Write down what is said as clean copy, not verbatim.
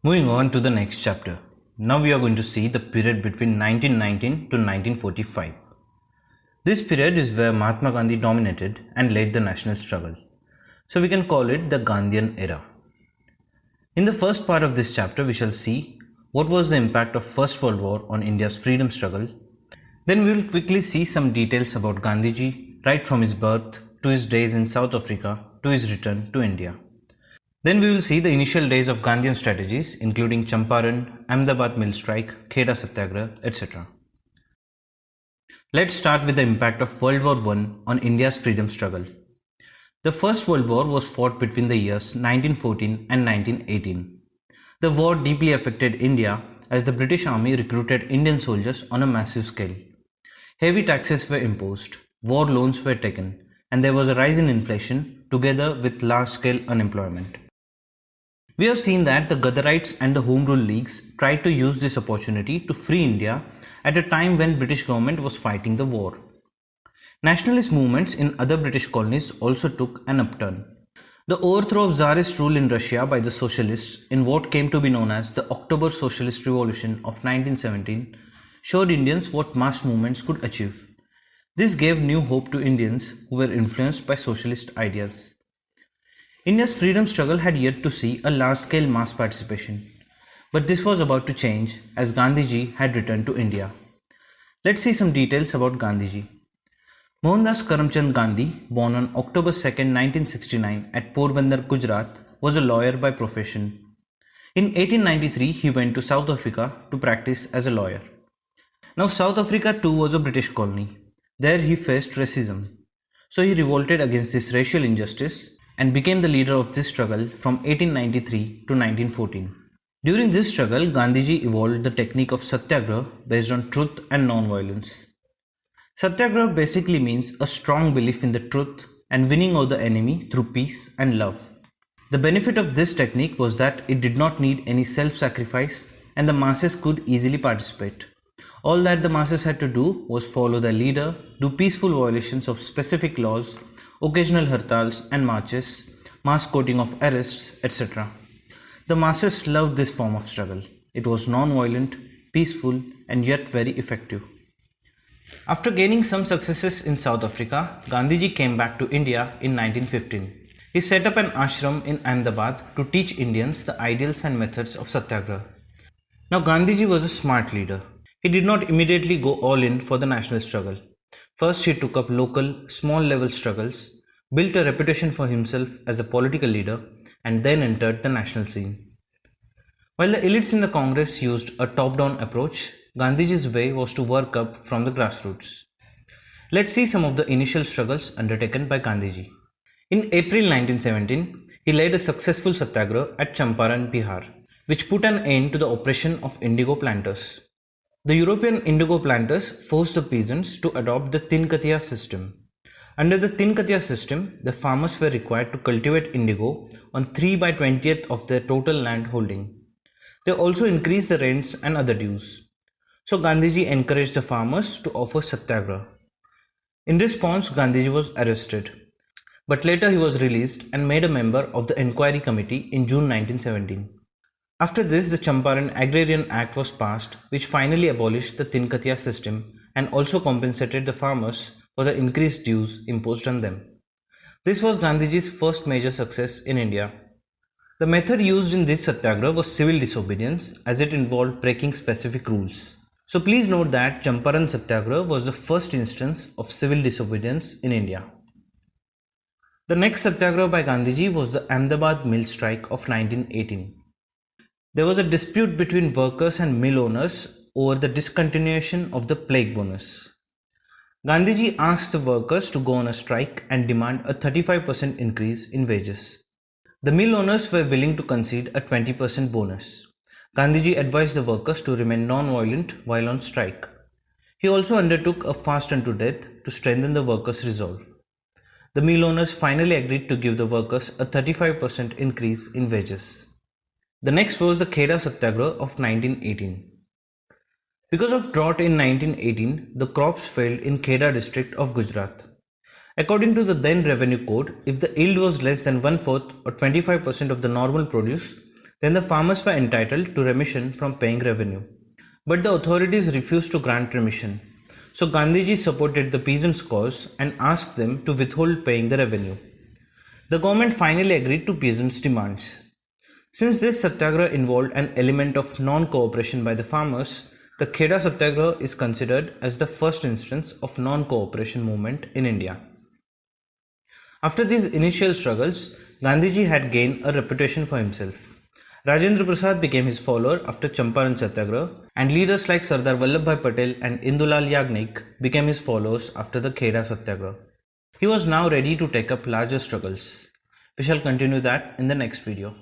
Moving on to the next chapter. Now we are going to see the period between 1919 to 1945. This period is where Mahatma Gandhi dominated and led the national struggle. So we can call it the Gandhian era. In the first part of this chapter, we shall see what was the impact of First World War on India's freedom struggle. Then we will quickly see some details about Gandhiji, right from his birth to his days in South Africa to his return to India. Then we will see the initial days of Gandhian strategies, including Champaran, Ahmedabad mill strike, Kheda Satyagraha, etc. Let's start with the impact of World War I on India's freedom struggle. The First World War was fought between the years 1914 and 1918. The war deeply affected India as the British Army recruited Indian soldiers on a massive scale. Heavy taxes were imposed, war loans were taken, and there was a rise in inflation together with large-scale unemployment. We have seen that the Gaddarites and the Home Rule Leagues tried to use this opportunity to free India at a time when British government was fighting the war. Nationalist movements in other British colonies also took an upturn. The overthrow of Tsarist rule in Russia by the socialists in what came to be known as the October Socialist Revolution of 1917 showed Indians what mass movements could achieve. This gave new hope to Indians who were influenced by socialist ideas. India's freedom struggle had yet to see a large-scale mass participation, but this was about to change as Gandhiji had returned to India. Let's see some details about Gandhiji. Mohandas Karamchand Gandhi, born on October 2, 1969 at Porbandar, Gujarat, was a lawyer by profession. In 1893, he went to South Africa to practice as a lawyer. Now, South Africa too was a British colony. There he faced racism. So he revolted against this racial injustice and became the leader of this struggle from 1893 to 1914. During this struggle, Gandhiji evolved the technique of Satyagraha based on truth and non-violence. Satyagraha basically means a strong belief in the truth and winning over the enemy through peace and love. The benefit of this technique was that it did not need any self-sacrifice and the masses could easily participate. All that the masses had to do was follow their leader, do peaceful violations of specific laws, occasional hartals and marches, mass quoting of arrests, etc. The masses loved this form of struggle. It was non-violent, peaceful and yet very effective. After gaining some successes in South Africa, Gandhiji came back to India in 1915. He set up an ashram in Ahmedabad to teach Indians the ideals and methods of Satyagraha. Now Gandhiji was a smart leader. He did not immediately go all in for the national struggle. First, he took up local, small-level struggles, built a reputation for himself as a political leader, and then entered the national scene. While the elites in the Congress used a top-down approach, Gandhiji's way was to work up from the grassroots. Let's see some of the initial struggles undertaken by Gandhiji. In April 1917, he led a successful satyagraha at Champaran, Bihar, which put an end to the oppression of indigo planters. The European indigo planters forced the peasants to adopt the Tinkatiya system. Under the Tinkatiya system, the farmers were required to cultivate indigo on 3/20th of their total land holding. They also increased the rents and other dues. So Gandhiji encouraged the farmers to offer satyagraha. In response, Gandhiji was arrested, but later he was released and made a member of the Inquiry Committee in June 1917. After this, the Champaran Agrarian Act was passed, which finally abolished the Tinkatiya system and also compensated the farmers for the increased dues imposed on them. This was Gandhiji's first major success in India. The method used in this satyagraha was civil disobedience, as it involved breaking specific rules. So please note that Champaran Satyagraha was the first instance of civil disobedience in India. The next satyagraha by Gandhiji was the Ahmedabad mill strike of 1918. There was a dispute between workers and mill owners over the discontinuation of the plague bonus. Gandhiji asked the workers to go on a strike and demand a 35% increase in wages. The mill owners were willing to concede a 20% bonus. Gandhiji advised the workers to remain non-violent while on strike. He also undertook a fast unto death to strengthen the workers' resolve. The mill owners finally agreed to give the workers a 35% increase in wages. The next was the Kheda Satyagraha of 1918. Because of drought in 1918, the crops failed in Kheda district of Gujarat. According to the then revenue code, if the yield was less than 1/4 or 25% of the normal produce, Then the farmers were entitled to remission from paying revenue. But the authorities refused to grant remission. So Gandhiji supported the peasants' cause and asked them to withhold paying the revenue. The government finally agreed to peasants' demands. Since this satyagraha involved an element of non-cooperation by the farmers, the Kheda Satyagraha is considered as the first instance of non-cooperation movement in India. After these initial struggles, Gandhiji had gained a reputation for himself. Rajendra Prasad became his follower after Champaran Satyagraha, and leaders like Sardar Vallabhbhai Patel and Indulal Yagnik became his followers after the Kheda Satyagraha. He was now ready to take up larger struggles. We shall continue that in the next video.